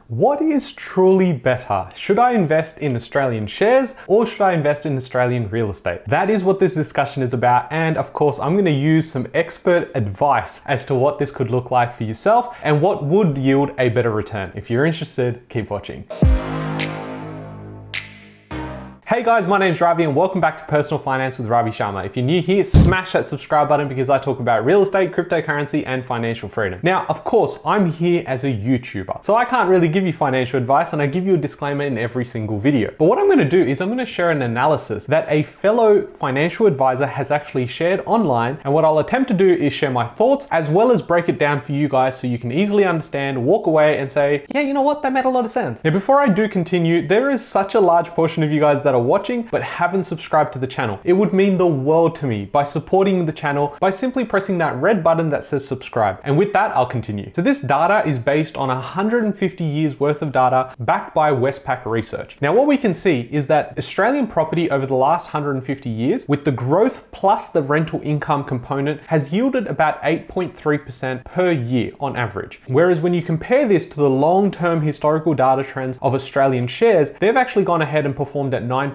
What is truly better? Should I invest in Australian shares or should I invest in Australian real estate? That is what this discussion is about, and of course I'm going to use some expert advice as to what this could look like for yourself and what would yield a better return. If you're interested, keep watching. Hey guys, my name is Ravi and welcome back to Personal Finance with Ravi Sharma. If you're new here, smash that subscribe button because I talk about real estate, cryptocurrency, and financial freedom. Now, of course, I'm here as a YouTuber, so I can't really give you financial advice and I give you a disclaimer in every single video. But what I'm going to do is I'm going to share an analysis that a fellow financial advisor has actually shared online, and what I'll attempt to do is share my thoughts as well as break it down for you guys so you can easily understand, walk away and say, yeah, you know what, that made a lot of sense. Now, before I do continue, there is such a large portion of you guys that are watching but haven't subscribed to the channel. It would mean the world to me by supporting the channel by simply pressing that red button that says subscribe. And with that, I'll continue. So this data is based on 150 years worth of data backed by Westpac Research. Now what we can see is that Australian property over the last 150 years, with the growth plus the rental income component, has yielded about 8.3% per year on average. Whereas when you compare this to the long-term historical data trends of Australian shares, they've actually gone ahead and performed at 9.8%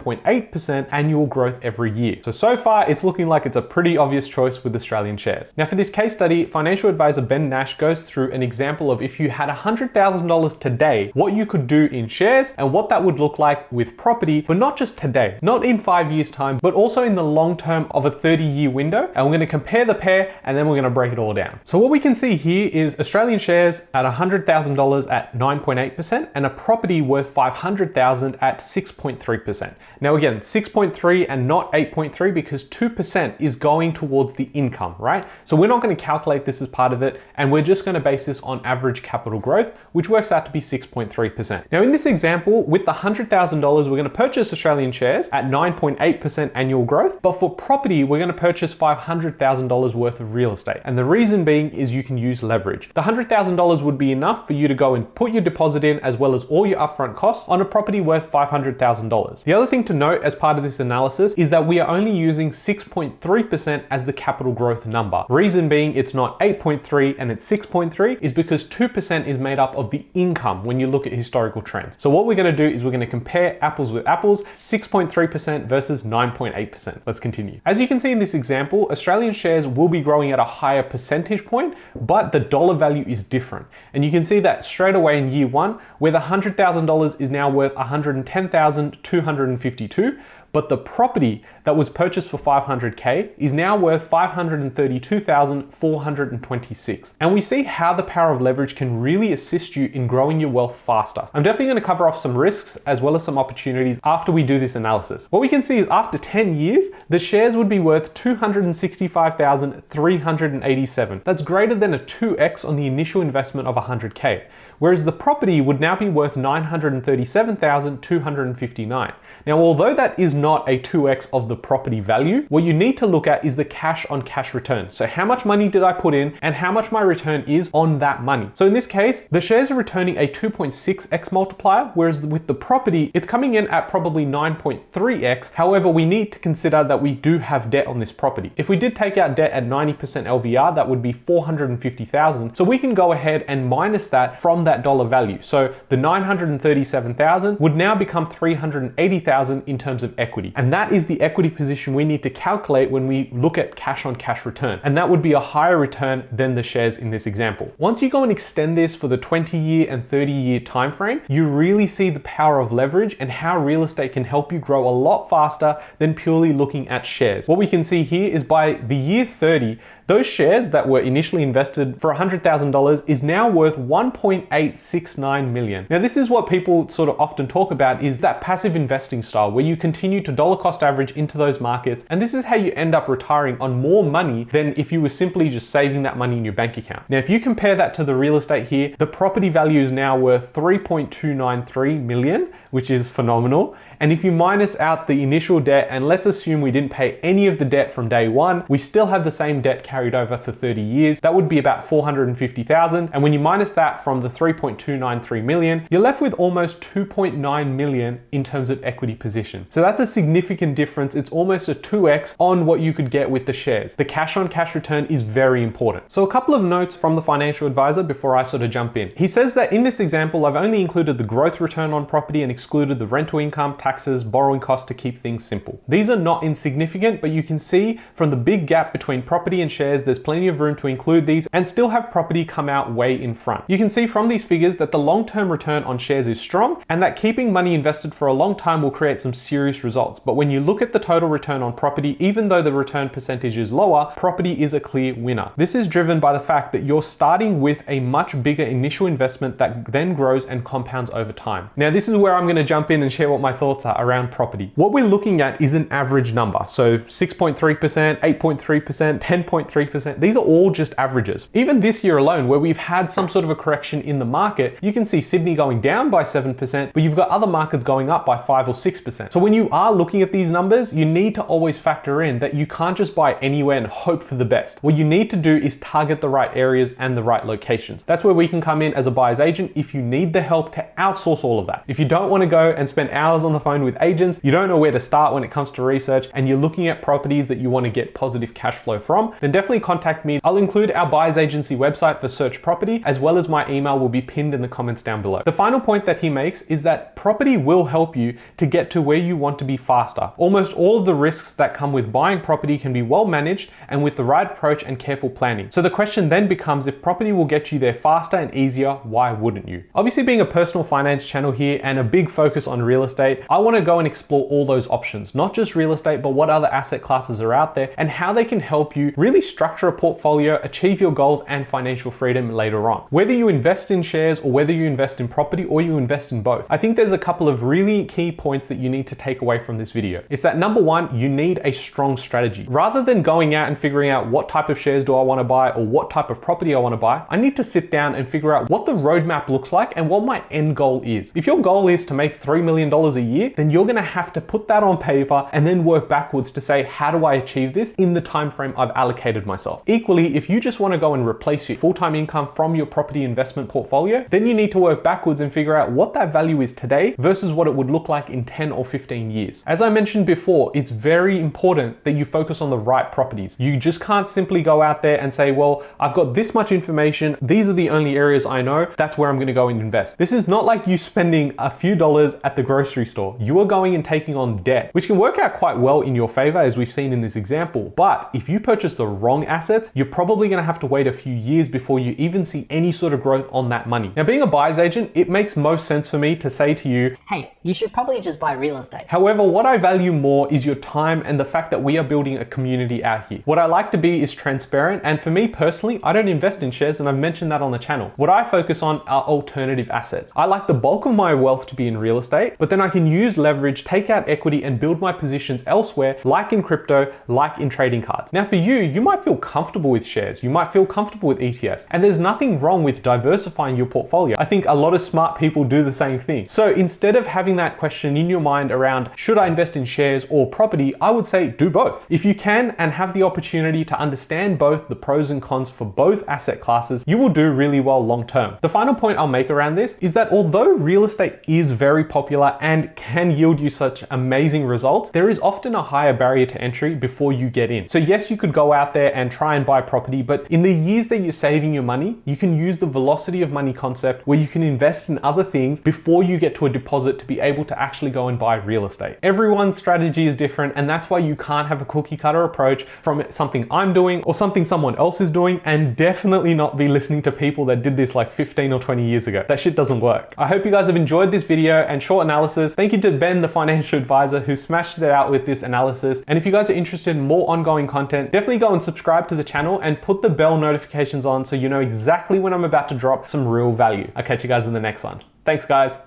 annual growth every year. So far, it's looking like it's a pretty obvious choice with Australian shares. Now for this case study, financial advisor Ben Nash goes through an example of if you had $100,000 today, what you could do in shares and what that would look like with property, but not just today, not in 5 years time, but also in the long term of a 30-year window. And we're going to compare the pair and then we're going to break it all down. So what we can see here is Australian shares at $100,000 at 9.8% and a property worth $500,000 at 6.3%. Now again, 6.3 and not 8.3 because 2% is going towards the income, right? So we're not going to calculate this as part of it, and we're just going to base this on average capital growth, which works out to be 6.3%. Now in this example, with the $100,000, we're going to purchase Australian shares at 9.8% annual growth, but for property, we're going to purchase $500,000 worth of real estate. And the reason being is you can use leverage. The $100,000 would be enough for you to go and put your deposit in as well as all your upfront costs on a property worth $500,000. The other thing to note as part of this analysis is that we are only using 6.3% as the capital growth number. Reason being it's not 8.3 and it's 6.3 is because 2% is made up of the income when you look at historical trends. So what we're going to do is we're going to compare apples with apples, 6.3% versus 9.8%. Let's continue. As you can see in this example, Australian shares will be growing at a higher percentage point, but the dollar value is different. And you can see that straight away in year one, where the $100,000 is now worth $110,252, but the property that was purchased for $500K is now worth $532,426. And we see how the power of leverage can really assist you in growing your wealth faster. I'm definitely going to cover off some risks as well as some opportunities after we do this analysis. What we can see is after 10 years, the shares would be worth $265,387. That's greater than a 2x on the initial investment of $100K. Whereas the property would now be worth $937,259. Now, although that is not a 2x of the property value, what you need to look at is the cash on cash return. So how much money did I put in and how much my return is on that money. So in this case, the shares are returning a 2.6x multiplier, whereas with the property, it's coming in at probably 9.3x. However, we need to consider that we do have debt on this property. If we did take out debt at 90% LVR, that would be $450,000. So we can go ahead and minus that from that dollar value. So the $937,000 would now become $380,000 in terms of equity. And that is the equity position we need to calculate when we look at cash on cash return. And that would be a higher return than the shares in this example. Once you go and extend this for the 20-year and 30-year time frame, you really see the power of leverage and how real estate can help you grow a lot faster than purely looking at shares. What we can see here is by the year 30, those shares that were initially invested for $100,000 is now worth $1.869 million. Now, this is what people sort of often talk about, is that passive investing style where you continue to dollar cost average into those markets. And this is how you end up retiring on more money than if you were simply just saving that money in your bank account. Now, if you compare that to the real estate here, the property value is now worth $3.293 million which is phenomenal. And if you minus out the initial debt, and let's assume we didn't pay any of the debt from day one, we still have the same debt carried over for 30 years. That would be about 450,000. And when you minus that from the 3.293 million, you're left with almost 2.9 million in terms of equity position. So that's a significant difference. It's almost a 2x on what you could get with the shares. The cash on cash return is very important. So a couple of notes from the financial advisor before I sort of jump in. He says that in this example, I've only included the growth return on property and excluded the rental income, taxes, borrowing costs to keep things simple. These are not insignificant, but you can see from the big gap between property and shares, there's plenty of room to include these and still have property come out way in front. You can see from these figures that the long-term return on shares is strong and that keeping money invested for a long time will create some serious results. But when you look at the total return on property, even though the return percentage is lower, property is a clear winner. This is driven by the fact that you're starting with a much bigger initial investment that then grows and compounds over time. Now, this is where I'm going to jump in and share what my thoughts are around property. What we're looking at is an average number. So 6.3%, 8.3%, 10.3%. These are all just averages. Even this year alone, where we've had some sort of a correction in the market, you can see Sydney going down by 7%, but you've got other markets going up by 5 or 6%. So when you are looking at these numbers, you need to always factor in that you can't just buy anywhere and hope for the best. What you need to do is target the right areas and the right locations. That's where we can come in as a buyer's agent if you need the help to outsource all of that. If you don't want to go and spend hours on the phone with agents, you don't know where to start when it comes to research, and you're looking at properties that you want to get positive cash flow from, then definitely contact me. I'll include our buyer's agency website for search property, as well as my email will be pinned in the comments down below. The final point that he makes is that property will help you to get to where you want to be faster. Almost all of the risks that come with buying property can be well managed and with the right approach and careful planning. So the question then becomes, if property will get you there faster and easier, why wouldn't you? Obviously, being a personal finance channel here and a big focus on real estate, I want to go and explore all those options, not just real estate, but what other asset classes are out there and how they can help you really structure a portfolio, achieve your goals and financial freedom later on. Whether you invest in shares or whether you invest in property or you invest in both, I think there's a couple of really key points that you need to take away from this video. It's that number one, you need a strong strategy. Rather than going out and figuring out what type of shares do I want to buy or what type of property I want to buy, I need to sit down and figure out what the roadmap looks like and what my end goal is. If your goal is to make $3 million a year, then you're going to have to put that on paper and then work backwards to say, how do I achieve this in the time frame I've allocated myself? Equally, if you just want to go and replace your full-time income from your property investment portfolio, then you need to work backwards and figure out what that value is today versus what it would look like in 10 or 15 years. As I mentioned before, it's very important that you focus on the right properties. You just can't simply go out there and say, well, I've got this much information, these are the only areas I know, that's where I'm going to go and invest. This is not like you spending a few dollars at the grocery store. You are going and taking on debt, which can work out quite well in your favor, as we've seen in this example. But if you purchase the wrong assets, you're probably going to have to wait a few years before you even see any sort of growth on that money. Now, being a buyer's agent, it makes most sense for me to say to you, hey, you should probably just buy real estate. However, what I value more is your time and the fact that we are building a community out here. What I like to be is transparent, and for me personally, I don't invest in shares, and I've mentioned that on the channel. What I focus on are alternative assets. I like the bulk of my wealth to be in real estate, but then I can use leverage, take out equity, and build my positions elsewhere, like in crypto, like in trading cards. Now for you, you might feel comfortable with shares, you might feel comfortable with ETFs, and there's nothing wrong with diversifying your portfolio. I think a lot of smart people do the same thing. So instead of having that question in your mind around, should I invest in shares or property, I would say do both. If you can and have the opportunity to understand both the pros and cons for both asset classes, you will do really well long term. The final point I'll make around this is that although real estate is very popular and can yield you such amazing results, there is often a higher barrier to entry before you get in. So yes, you could go out there and try and buy property, but in the years that you're saving your money, you can use the velocity of money concept where you can invest in other things before you get to a deposit to be able to actually go and buy real estate. Everyone's strategy is different, and that's why you can't have a cookie cutter approach from something I'm doing or something someone else is doing, and definitely not be listening to people that did this like 15 or 20 years ago. That shit doesn't work. I hope you guys have enjoyed this video and short analysis. Thank you to Ben, the financial advisor, who smashed it out with this analysis. And if you guys are interested in more ongoing content, definitely go and subscribe to the channel and put the bell notifications on so you know exactly when I'm about to drop some real value. I'll catch you guys in the next one. Thanks, guys.